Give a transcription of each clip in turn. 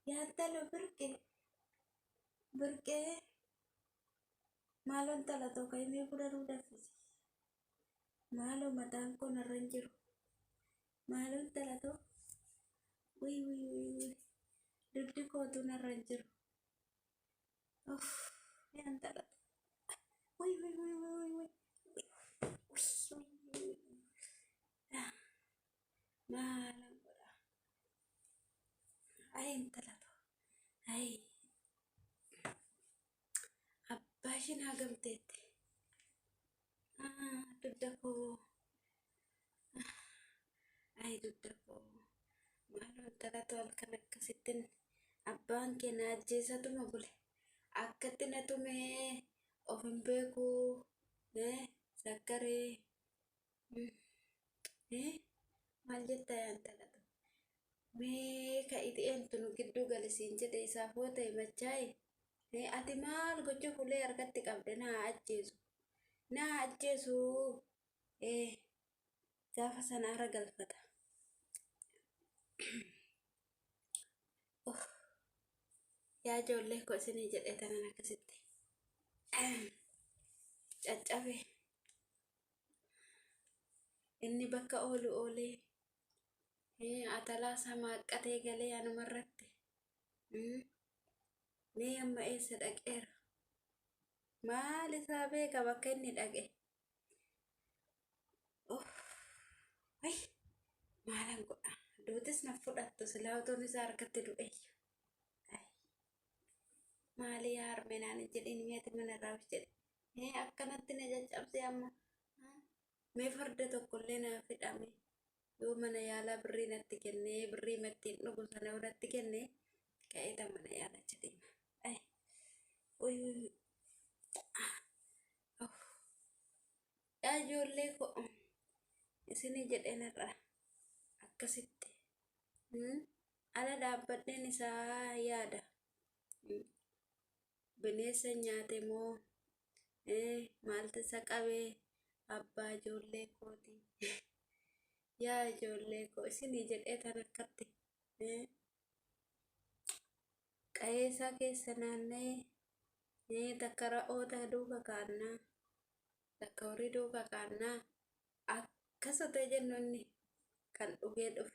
Yattalo birqee maalon talatoo kaymee fudhadhuu daffisi. Maaloo mataan koo narra hin jiru. Maalon talatoo wuy dugdi kootu narra hin jiru. Uff yaan talatoo. Wuy. Maalan godha. Ay hin talatoo. Ay abbaa ishiin hagamteetti. Dugda koo. Ay dugda koo. Maalon talatoo halkan akkasittiin abbaan kee na ajjeesatuma bule. Akkatti na tumee of hin beeku. Sakkaree. Maal jetta yaan talatoo. Mee ka'iti eentu nu gidduu galisiin jedhe isaaf hoo ta'e machaa'i. Ati maal gochuuf ulee harkatti qabde naa ajjeesu. Naa ajjeesu. Gaafa sana ara galfata. Yaa ijoollee koo isinii jedhee tanan akkasitti. Caccabe. Inni bakka oolu oolee. Atalaa samaaqatee galee anumarratti. Mee amma eessa dhaqeera? Maal isaa beeka bakka inni dhaqe? Ay maalan godha? Duutis na fudhattu silaa utuun isaa harkatti du'eeyyu. Maali yaa harmee naan hin jedhin meeti mana raawus jedhe. Akkanatti na caccabse amma. Mee farda tokkollee naaf hidhame. Yoo mana yaalaa birrii natti kennee birrii mattiin dhugu sana irratti kennee ka'eeta mana yaalaa jedhima. Wuy. Yaa ijoollee koo isinii jedheen irraa akkasitti. Ala dhaabbadheen isaa yaada. Bineensa nyaate moo maaltu isa qabee abbaa ijoollee kooti. Yaa ijoollee koo isinii jedhee tan akkatti. Qa'ee isaa keessa naanna'ee takka ra'oota duuka kaannaa. Takka horii duuka kaannaa. Akkasuma jennoonni kan dhugee dhufe.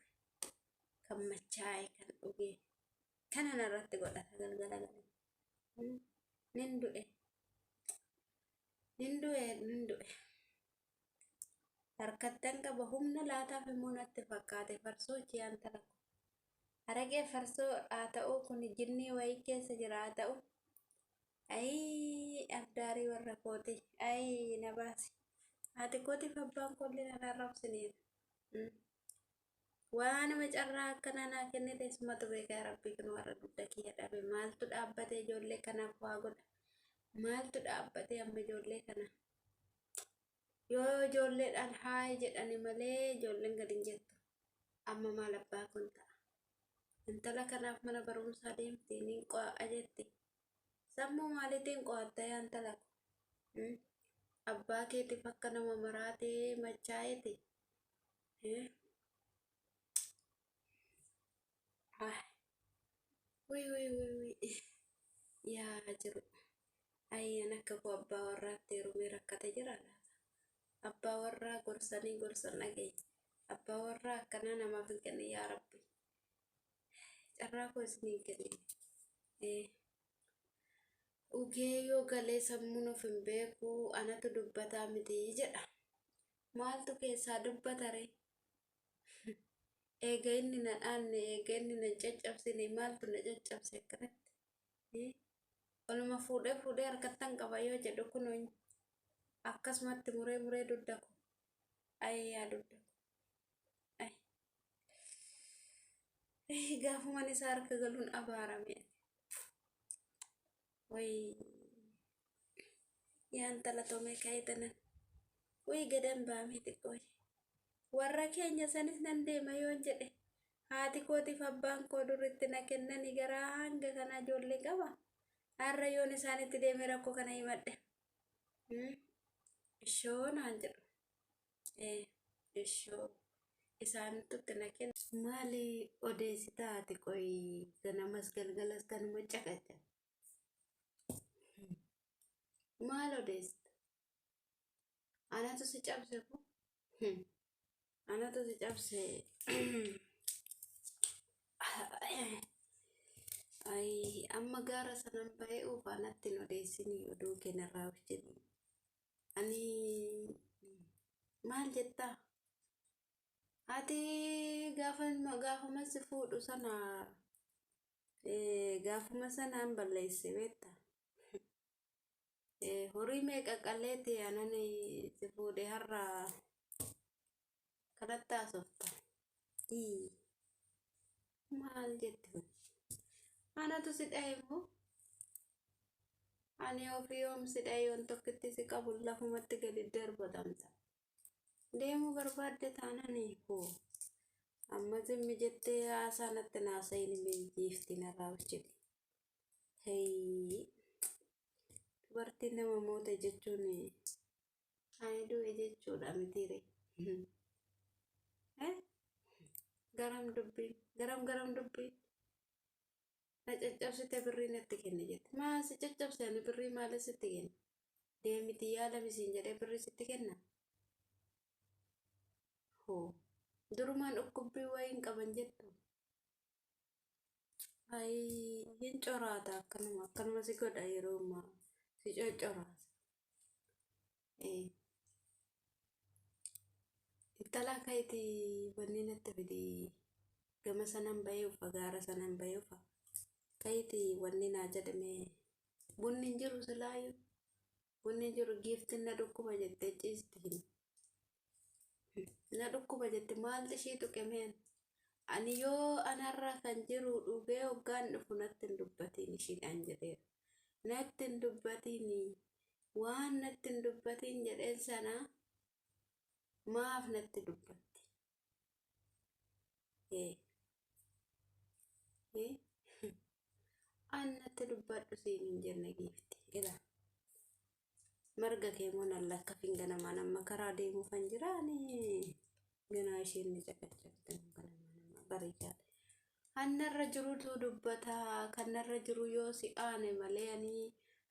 Kan machaa'e kan dhugee. Kana narratti godhata galgala galee. Nin du'e. Harkattan qaba humna laataaf immoo natti fakkaate farsoo ciyaan talaku. Haragee farsoo haa ta'uu kun jinnii wayii keessa jira haa ta'u. Ay abdaarii warra kooti. Ay na baasi. Haati kootiif abbaan koollee na arrabsiniidha. Waanuma carraa akkana naa kennite isumatu beeka yaa rabbii kun warra dugda kiyya dhabe maaltu dhaabbatee ijoollee kanaaf waa godha. Maaltu dhaabbatee amma ijoollee kana. Yoo ijoolleedhaan haay jedhani malee ijoolleen gadi hin jettu. Amma maal abbaa kun ta'a. Intala kanaaf mana barumsaa deemti niin qo'a jetti. Sammuu maaliitiin qo'atta yaa intala ko. Abbaa keetiif akka nama maraatee machaa'eeti. Wuy. Yaa jiru. Ayyan akka koo abbaa warraatti heerumee rakkate jira laata. Abbaa warraa gorsanii gorsan dhageenya. Abbaa warraa akkanaa namaaf hin kenne yaa rabbi. Carraa koo isinii hin kenne. Ugee yoo galee sammuun of hin beeku anatu dubbataa miti jedha. Maaltu keessaa dubbata ree? Eega inni na dhaanne eega inni na caccabsine maaltu na caccabse akkanatti. Oluma fuudhee harkattan qaba yoo jedhu kunuun akkasumatti muree dugda ko. Ay yaa dugda ko. Ay gaafuman isaa harka galuun abaarame. Way yaa intala tomee kaayitanan. Way gadan baamee xiqqoo. Warra keenya sanis nan deema yoon jedhe. Haati kootiif abbaan koo durritti na kennani garaa hanga kana ijoollee qaba. Har'a yoon isaanitti deeme rakkoo kana himadhe. Ishoo naan jedhu. Ishoo isaanitti na kenna. Maali odeessitaati qoy ganamas galgalas kanuma caqaca. Maal odeessita? Anatu si cabse ko? Anatu si cabse. Ay, amma gaara sanan ba'ee ufaanatti hin odeessinii oduu keenarraa jedhi. Ani maal jettaa? Ati gaafuma si fuudhu sana gaafuma sanaan balleesse beektaa? Horii meeqa qalleeti anan si fuudhe har'a kanatti haasofta. Maal jette kun? Anatu si dhahe moo? Ani ofii yoom si dhahe yoon tokkitti si qabu lafumatti gadi darbatamta. Deemuu barbaadde taanani hoo. Amma zimmi jettee haasaa natti naasayin mijiifti narraa hojjete. Hei, dubartiin nama moota jechuun ani du'e jechuudha mitiire. Garam dubbiin. Na caccabsite birrii natti kenni jette. Maa si caccabse ani birrii maalis sitti kenna? Deemiti yaala misiin jedhee birrii sitti kenna? Hoo. Durumaan dhukkubbii wayiin qaban jettu. Hin coraata akkanuma si godha yeroo ammaa si coccoraasa. Intala kayti wanni natti fidi gama sanan bahee ufa gaara sanan bahee ufa kayti wanni naa jedhame bunni hin jiru silaayyuu bunni hin jiru giiftiin na dhukkuba jettee ciisti hin na dhukkuba jette maalti ishii tuqemeen ani yoo anarra kan jiru dhugee hoggaan dhufu natti hin dubbatiin ishiidhaan jedheera natti hin dubbatiin waan natti hin dubbatiin jedheen sana maaf natti dubbatti annatti dubbadhu siin hin jenne giifti ila marga kee moo nan lakkafin ganamaan amma karaa deemuu kan jiraanii ganaa isheen ni caqacabte ganamaan amma bareedaadha. Hannarra jirutu dubbata kannarra jiru yoo si aane malee ani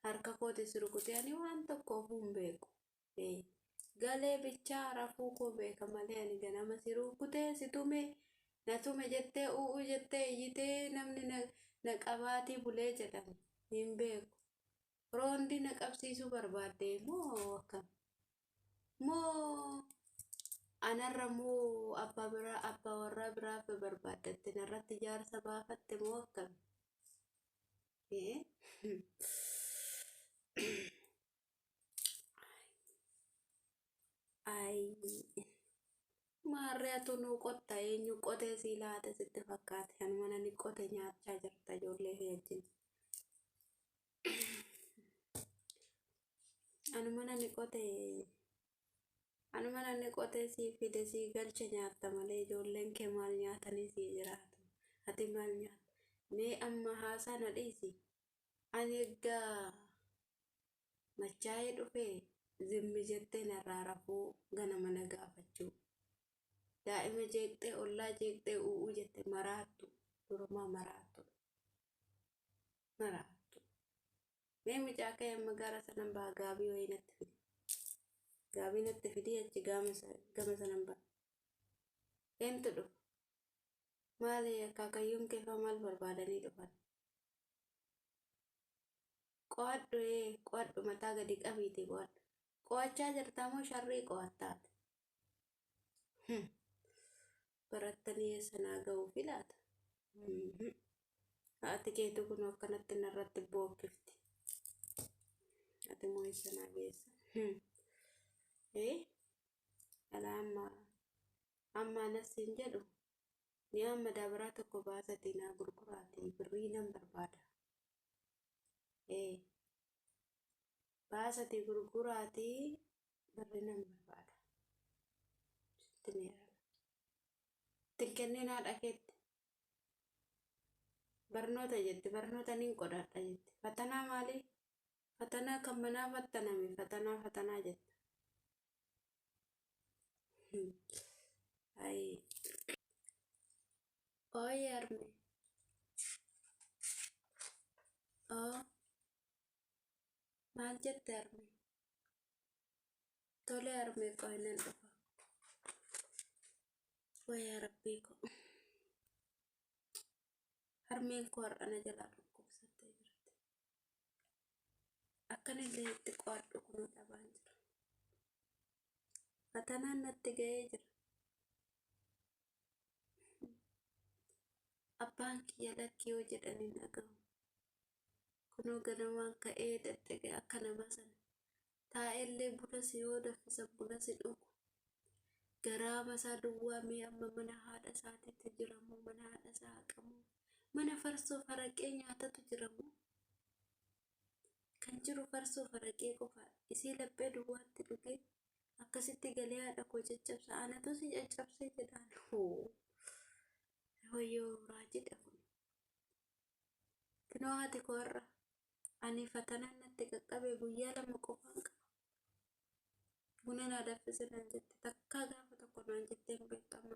harka kooti si rukute ani waan tokko ofuun beeku. Galee bichaa rafuu koo beeka malee ani ganama si rukutee si tume na tume jettee u'u jettee iyyitee namni na qabaatii bulee jedhame hin beeku. Roondi na qabsiisuu barbaadde moo akkam? Moo anarra moo abbaa warraa biraaf barbaaddatte narratti jaarsa baafatte moo akkam? Ay, maarree atu nuu qotta eenyu qotee sii laate sitti fakkaate anuma nani qote nyaachaa jirta ijoollee kee wajjin. Anuma nani qote sii fide sii galcha nyaatta malee ijoolleen kee maal nyaatanii sii jiraatu. Ati maal nyaata? Mee amma haasaa na dhiisi. Ani egaa machaa'ee dhufee zimmi jettee narraa rafuu ganama na gaafachuu. Daa'ima jeeqxee ollaa jeeqxee u'uu jette maraattu durumaa maraattu. Mee mucaa kee amma gara sanan ba'a gaabii wayii natti fidi. Gaabii natti fidi achi gama sanan ba'a. Eentu dhufa? Maali akaakayyuun kee faa maal barbaadanii dhufan? Qo'adhu mataa gadi qabiiti qo'adhu. Qo'achaa jirtaa moo sharrii qo'attaati? Barattanii eessanaa ga'uu filaata? Haati keetu kun akkanatti narratti bookkifti. Ati moo eessanaa geessa? Ala amma anas hin jedhu ni amma dabaraa tokko baasatii naa gurguraatii birrii nan barbaada. Baasatii gurguraatii birrii nan barbaada. Sitti meera. Ittiin kenneen haadha keetti. Barnoota jetti barnoota nin qodadha jetti. Fatanaa maalii? Fatanaa kan manaa fattaname fatanaa jetta. Oh iya Armi. Oh, maal jette Armi? Tole Armi koo nan dhufa. Wayyaa rabbii koo. Harmeen koo har'ana jalaa dhukkubsattee jirti. Akkanillee itti qo'adhu kunoo dhabaan jira. Fatanaan natti ga'ee jira. Abbaan kiyya lakkii yoo jedhanii dhaga'u. Kunoo ganamaan ka'ee daddagee akka nama sana. Taa'ellee buna si yoo danfisa buna si dhugu. Garaa masaa duwwaa mee amma mana haadha isaatiitti jiramu mana haadha isaa haqamu. Mana farsoo faraqee nyaatatu jiramu. Kan jiru farsoo faraqee qofa isii laphee duwwaatti dhugee akkasitti galee haadha koo caccabsa anatu si caccabsee jedhaan hoo wayyoo raajidha kun kunoo haati koo har'a ani fatanaan natti qaqqabe guyyaa lama qofaan qaba buna naa danfisinan jette takkaa gaafa tokko naan jettee hin beekamu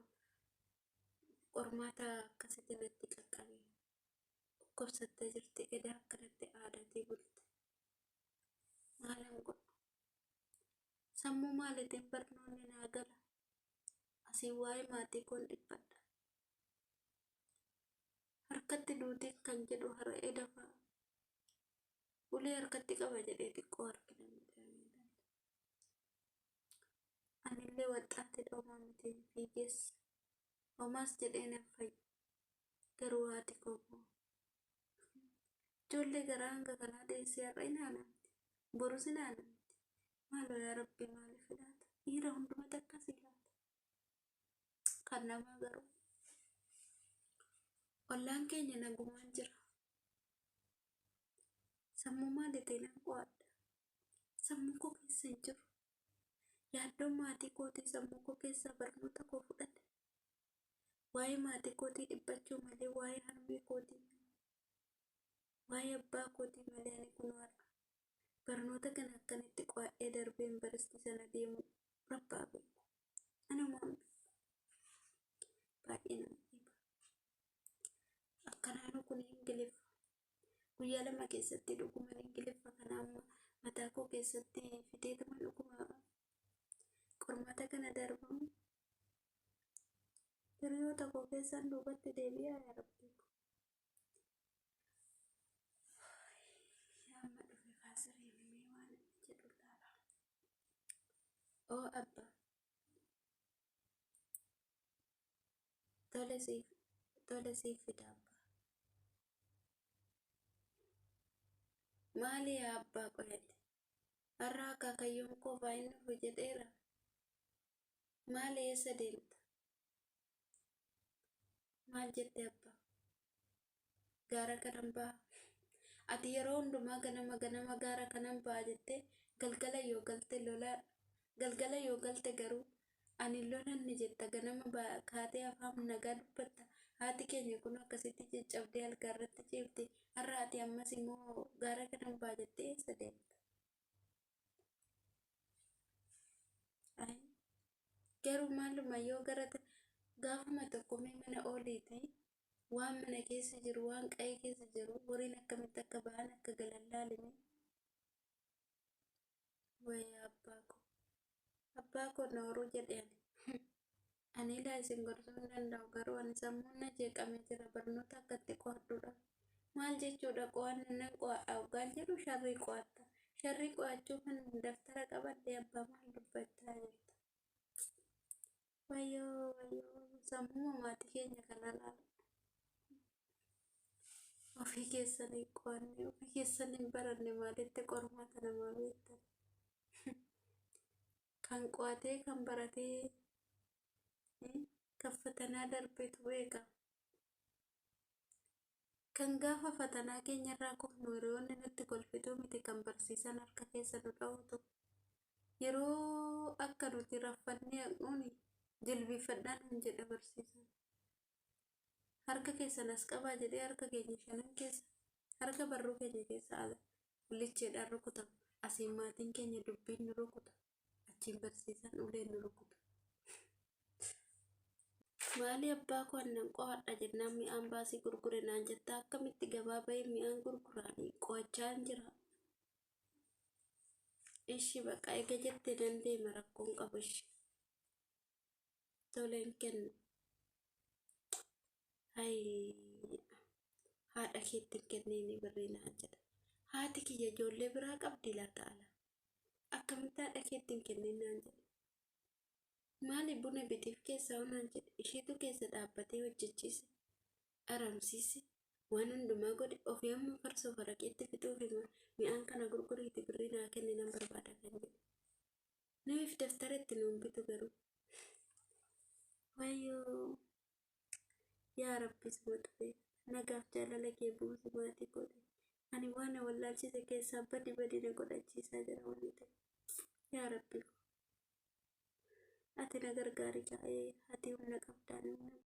qormaata akkasitti natti qaqqabe dhukkubsattee jirti edaa akkanatti aadatii bulte maalan godhu sammuu maaliitiin barnoonni naa gala asii waa'ee maatii koon dhiphadha harkatti duutiin kan jedhu hara'ee dafaa ulee harkatti qaba jedhee xiqqoo harkina midhaan anillee waxxaatti dhoomaa miti fiigeessa homaas jedhee nan fayyu garuu haati koo ijoollee garaa hanga kanaa deessee har'a inaanamti borus inaanamti maaloo yaa rabbi maaliif laata dhiira hundumatti akkasii laata kan namaa garuu ollaan keenya nagumaan jira sammuu maaliitiin nan qo'adha sammuu koo keessa hin jiru yaaddoon maatii kootii sammuu koo keessaa barnoota koo fudhate waa'ee maatii kootii dhiphachuu malee waa'ee harmee kootii waa'ee abbaa kootii malee ani kun har'a barnoota kana akkanitti qo'adhee darbee yuunivarsiitii sana deemu rabbaa beeku anumaan baay'ee nama dhiba akkanaanu kun ingiliffa guyyaa lama keessatti dhuguman ingiliffa kana amma mataa koo keessatti fideetuma dhuguma qormaata kana darbamu hiriyoota koo keessaan duubatti deebi'aa yaa rabbii amma dhufe faasirii mee waan jedhu laala oo abba tole siif fida abba maali yaa abbaa qoyate har'a akaakayyoon koo baay'innuuf jedheera maali eessa deemta maal jette abbaa gaara kanan ba'a ati yeroo hundumaa ganama gaara kanan ba'a jettee galgala yoo galte garuu ani lolanni jetta ganama kaatee afaan nagaa dubbatta haati keenya kun akkasitti caccabdee algaa irratti ciifte har'a ati ammas immoo gaara kanan ba'a jettee eessa deemta garuu maaluma yoo gaafuma tokko mee mana ooliiti waan mana keessa jiru waan qa'ee keessa jiru horiin akkamitti akka ba'an akka galan laalime wayyaa abbaa koo na horuu jedheen ani ilaa isin gorsuu hin danda'u garuu ani sammuun na jeeqamee jira barnoota akkatti qo'adhuudha maal jechuudha qo'anni nan qo'adha hoggaan jedhu sharrii qo'atta sharrii qo'achuuf daftara qabadhee abbaa maal dubbachaa jirta wayyoo sammuu maatii keenya kana laala ofii keessanii qo'anne ofii keessanii baranne maalitti qormaata namaa beektan kan qo'atee kan baratee kan fatanaa darbeetu beeka kan gaafa fatanaa keenyarraa kufnu hiriyoonni nutti kolfituu miti kan barsiisan harka keessa nu dha'utu yeroo akka nuti raffannee haqnuuni jilbiifadhaan hin jedhe barsiisan harka keessan as qabaa jedhee harka keenya shanan keessa harka barruu keenya keessa ala ullicheedhaan rukuta asiin maatiin keenya dubbiin nu rukuta achiin barsiisan uleen nu rukuta Maali abbaa koo annan qo'adha jennaan mi'aan baasii gurgure naan jetta akkamitti gabaa bahee mi'aan gurguraanii qo'achaan jira. Ishi baqa eega jettee nan deema rakkoon qabu ishi. Toleen kennu. Hayi haadha keetti hin kenniini birrii naan jedha. Haati kiyya ijoollee biraa qabdi laata ala. Akkamitti haadha keetti hin kenniin naan jedha. Maali buna bitiif keessaa onaan jedhe isheetu keessa dhaabbatee hojjechiise. Aramsiise. Waan hundumaa godhe ofii amma farsoo faraqeetti fixuuf mi'aan kana gurguriiti birrii naa kenni nan barbaada kan jedhe. Namiif daftara itti nuun bitu garuu. Wayyoo yaa rabbis maxxee nagaaf jaalala kee buusi maatii godhe. Ani waan wallaalchise keessaa badi na godhachiisaa jira wanni ta'e. Yaa rabbi ati na gargaari kaa'ee ati humna qabdaan humna